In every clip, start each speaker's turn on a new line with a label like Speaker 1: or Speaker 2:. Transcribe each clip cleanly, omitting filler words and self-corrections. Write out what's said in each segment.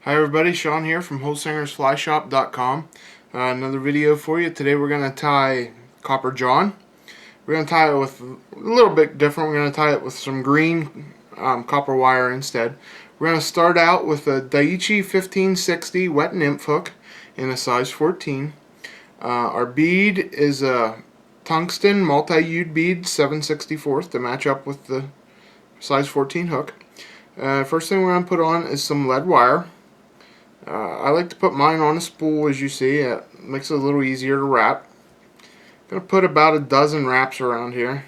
Speaker 1: Hi everybody, Sean here from HolsingersFlyShop.com. Another video for you. Today we're going to tie copper john. We're going to tie it with a little bit different. We're going to tie it with some green copper wire instead. We're going to start out with a Daiichi 1560 wet nymph hook in a size 14. Our bead is a tungsten multi-hued bead 7/64 to match up with the size 14 hook. First thing we're going to put on is some lead wire. I like to put mine on a spool, as you see. It makes it a little easier to wrap. I'm going to put about a dozen wraps around here.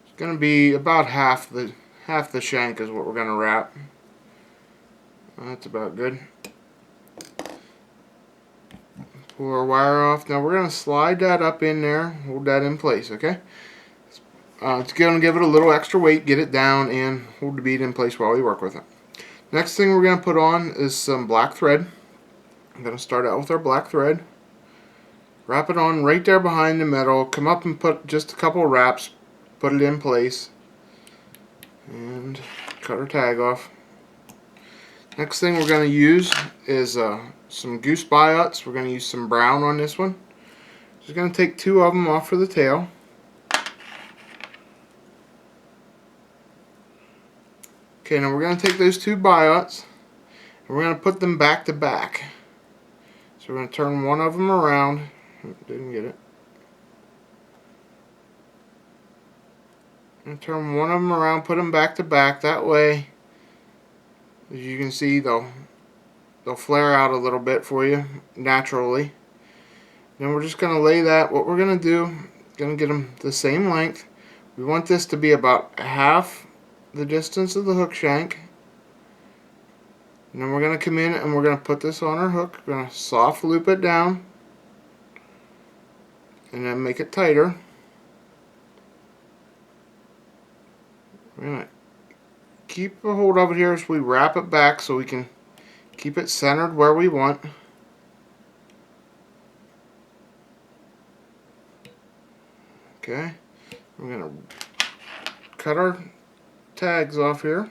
Speaker 1: It's going to be about half the shank is what we're going to wrap. That's about good. Pull our wire off. Now we're going to slide that up in there, hold that in place, okay? It's going to give it a little extra weight, get it down, and hold the bead in place while we work with it. Next thing we're going to put on is some black thread. I'm going to start out with our black thread. Wrap it on right there behind the metal. Come up and put just a couple of wraps. Put it in place. And cut our tag off. Next thing we're going to use is some goose biots. We're going to use some brown on this one. Just going to take two of them off for the tail. Okay, now we're going to take those two biots and we're going to put them back to back. So we're going to turn one of them around. Didn't get it. And turn one of them around, put them back to back. That way, as you can see, they'll flare out a little bit for you naturally. Then we're just going to lay that. What we're going to do, going to get them the same length. We want this to be about half the distance of the hook shank. And then we're going to come in and we're going to put this on our hook. We're going to soft loop it down and then make it tighter. We're going to keep a hold of it here as we wrap it back so we can keep it centered where we want. Okay, we're going to cut our tags off here.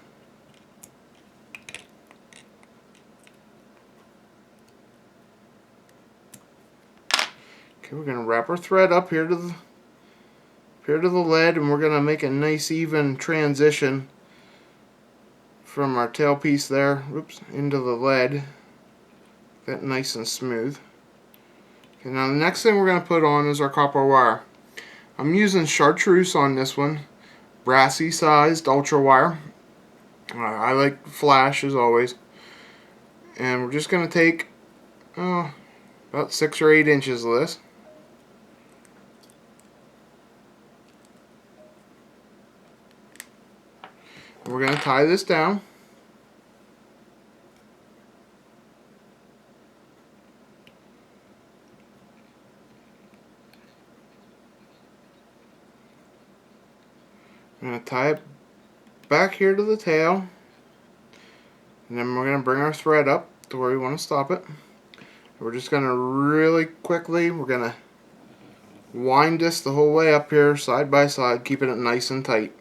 Speaker 1: Okay, we're going to wrap our thread up here to the lead, and we're going to make a nice even transition from our tail piece there, into the lead. Get nice and smooth. Okay, now the next thing we're going to put on is our copper wire. I'm using chartreuse on this one. Brassy sized ultra wire. I like flash as always. And we're just going to take about 6 or 8 inches of this. We're going to tie this down. I'm going to tie it back here to the tail, and then we're going to bring our thread up to where we want to stop it. We're just going to really quickly, we're going to wind this the whole way up here side by side, keeping it nice and tight.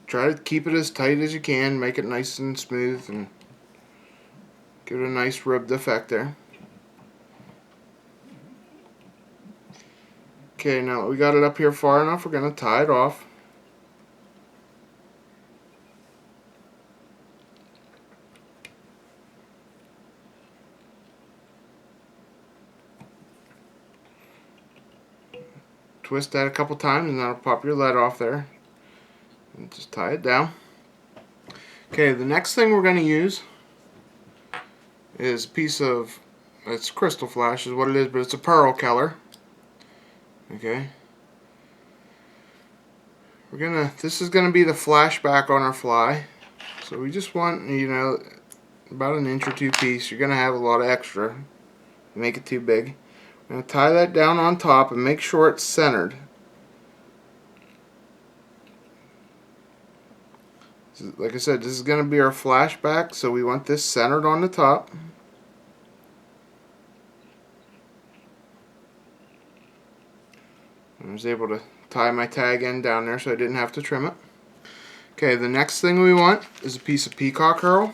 Speaker 1: Try to keep it as tight as you can, make it nice and smooth, and give it a nice ribbed effect there. Okay, now that we got it up here far enough, we're going to tie it off. Twist that a couple times and that'll pop your lead off there. And just tie it down. Okay, the next thing we're going to use is a piece of, it's crystal flash is what it is, but it's a pearl color. Okay. This is gonna be the flashback on our fly. So we just want, about an inch or two piece. You're gonna have a lot of extra. Make it too big. I'm gonna tie that down on top and make sure it's centered. Like I said, this is going to be our flashback, so we want this centered on the top. I was able to tie my tag end down there so I didn't have to trim it. Okay, the next thing we want is a piece of Peacock Herl.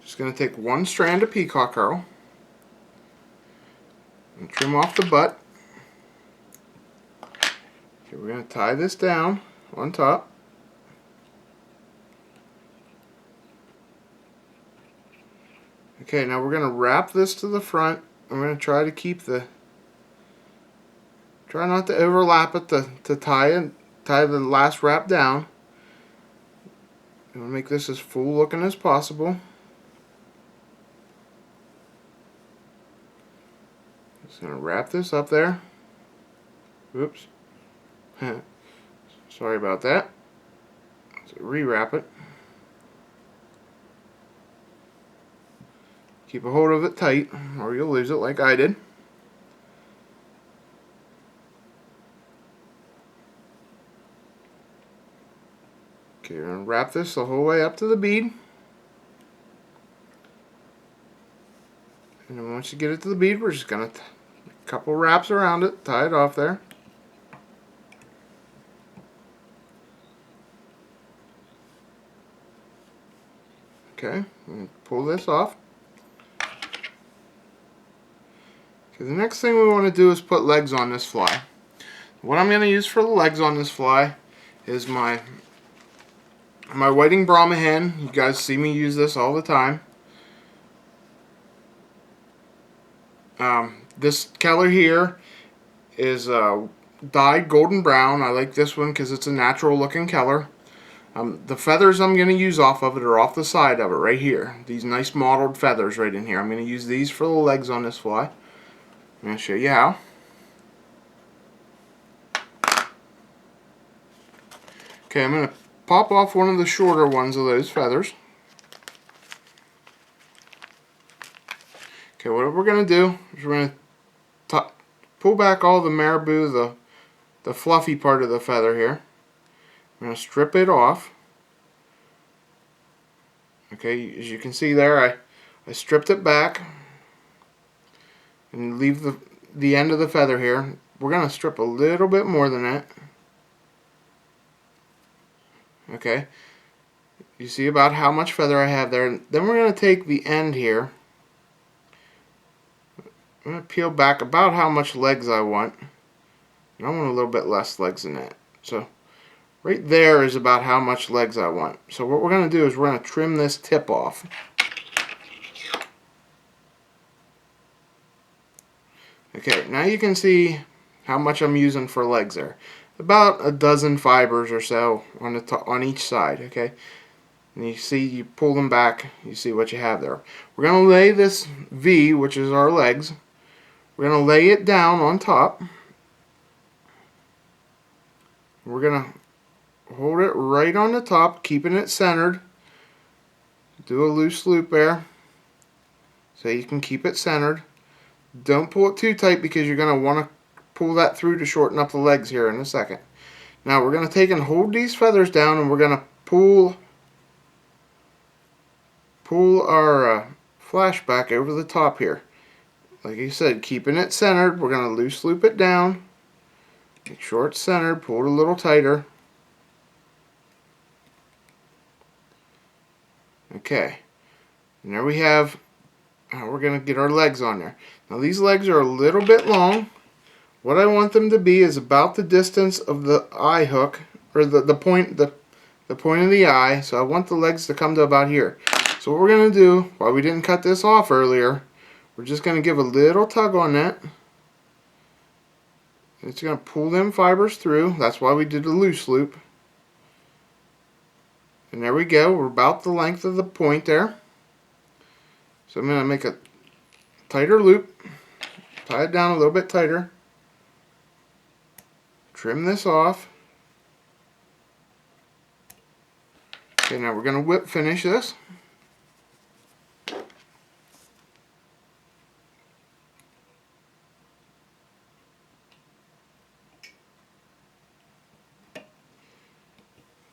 Speaker 1: Just going to take one strand of Peacock Herl and trim off the butt. Okay, we're going to tie this down on top. Okay, now we're going to wrap this to the front. I'm going to try to keep try not to overlap it to tie the last wrap down. I'm going to make this as full looking as possible. Just going to wrap this up there. Oops. Sorry about that. So rewrap it. Keep a hold of it tight or you'll lose it like I did. Okay, we're going to wrap this the whole way up to the bead. And then once you get it to the bead, we're just going to a couple wraps around it, tie it off there. Okay, and pull this off. Okay, the next thing we want to do is put legs on this fly. What I'm going to use for the legs on this fly is my whiting Brahma hen. You guys see me use this all the time. This color here is dyed golden brown. I like this one because it's a natural looking color. The feathers I'm going to use off of it are off the side of it right here. These nice mottled feathers right in here. I'm going to use these for the legs on this fly. I'm going to show you how. Okay, I'm going to pop off one of the shorter ones of those feathers. Okay, what we're going to do is we're going to pull back all the marabou, the fluffy part of the feather here. I'm going to strip it off. Okay, as you can see there, I stripped it back and leave the end of the feather here. We're going to strip a little bit more than that. Okay, you see about how much feather I have there. Then we're going to take the end here. I'm going to peel back about how much legs I want. And I want a little bit less legs than that. So right there is about how much legs I want. So what we're going to do is we're going to trim this tip off. Okay, now you can see how much I'm using for legs there. About a dozen fibers or so on each side. Okay, and you see, you pull them back, you see what you have there. We're going to lay this V, which is our legs. We're going to lay it down on top. We're going to hold it right on the top, keeping it centered. Do a loose loop there so you can keep it centered. Don't pull it too tight because you're going to want to pull that through to shorten up the legs here in a second. Now we're going to take and hold these feathers down, and we're going to pull our flash back over the top here. Like I said, keeping it centered, we're going to loose loop it down. Make sure it's centered, pull it a little tighter. Okay, and there we have how we're going to get our legs on there. Now these legs are a little bit long. What I want them to be is about the distance of the eye hook, or the point of the eye. So I want the legs to come to about here. So what we're going to do, while we didn't cut this off earlier, we're just going to give a little tug on that. It's going to pull them fibers through. That's why we did a loose loop. And there we go. We're about the length of the point there. So I'm going to make a tighter loop. Tie it down a little bit tighter. Trim this off. Okay, now we're going to whip finish this.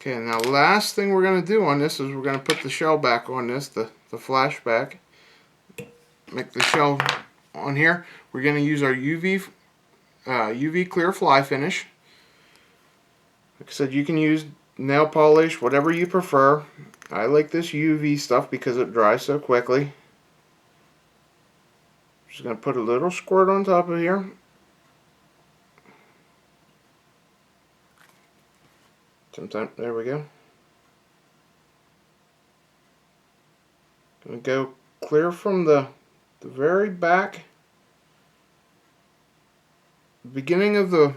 Speaker 1: Okay, now last thing we're going to do on this is we're going to put the shell back on this, the flash back. Make the shell on here. We're going to use our UV clear fly finish. Like I said, you can use nail polish, whatever you prefer. I like this UV stuff because it dries so quickly. Just going to put a little squirt on top of here. There we go. Going to go clear from the very back, beginning of the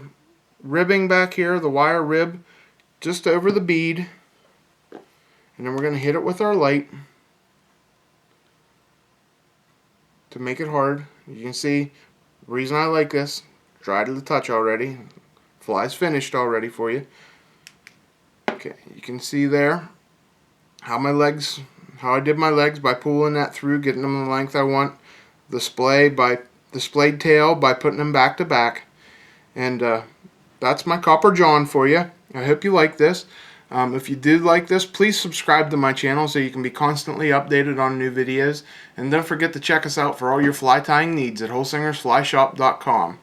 Speaker 1: ribbing back here, the wire rib, just over the bead. And then we're going to hit it with our light to make it hard. You can see the reason I like this, dry to the touch already. Fly's finished already for you. Okay, you can see there how I did my legs by pulling that through, getting them the length I want. The splayed tail by putting them back to back. And that's my Copper John for you. I hope you like this. If you did like this, please subscribe to my channel so you can be constantly updated on new videos. And don't forget to check us out for all your fly tying needs at holsingersflyshop.com.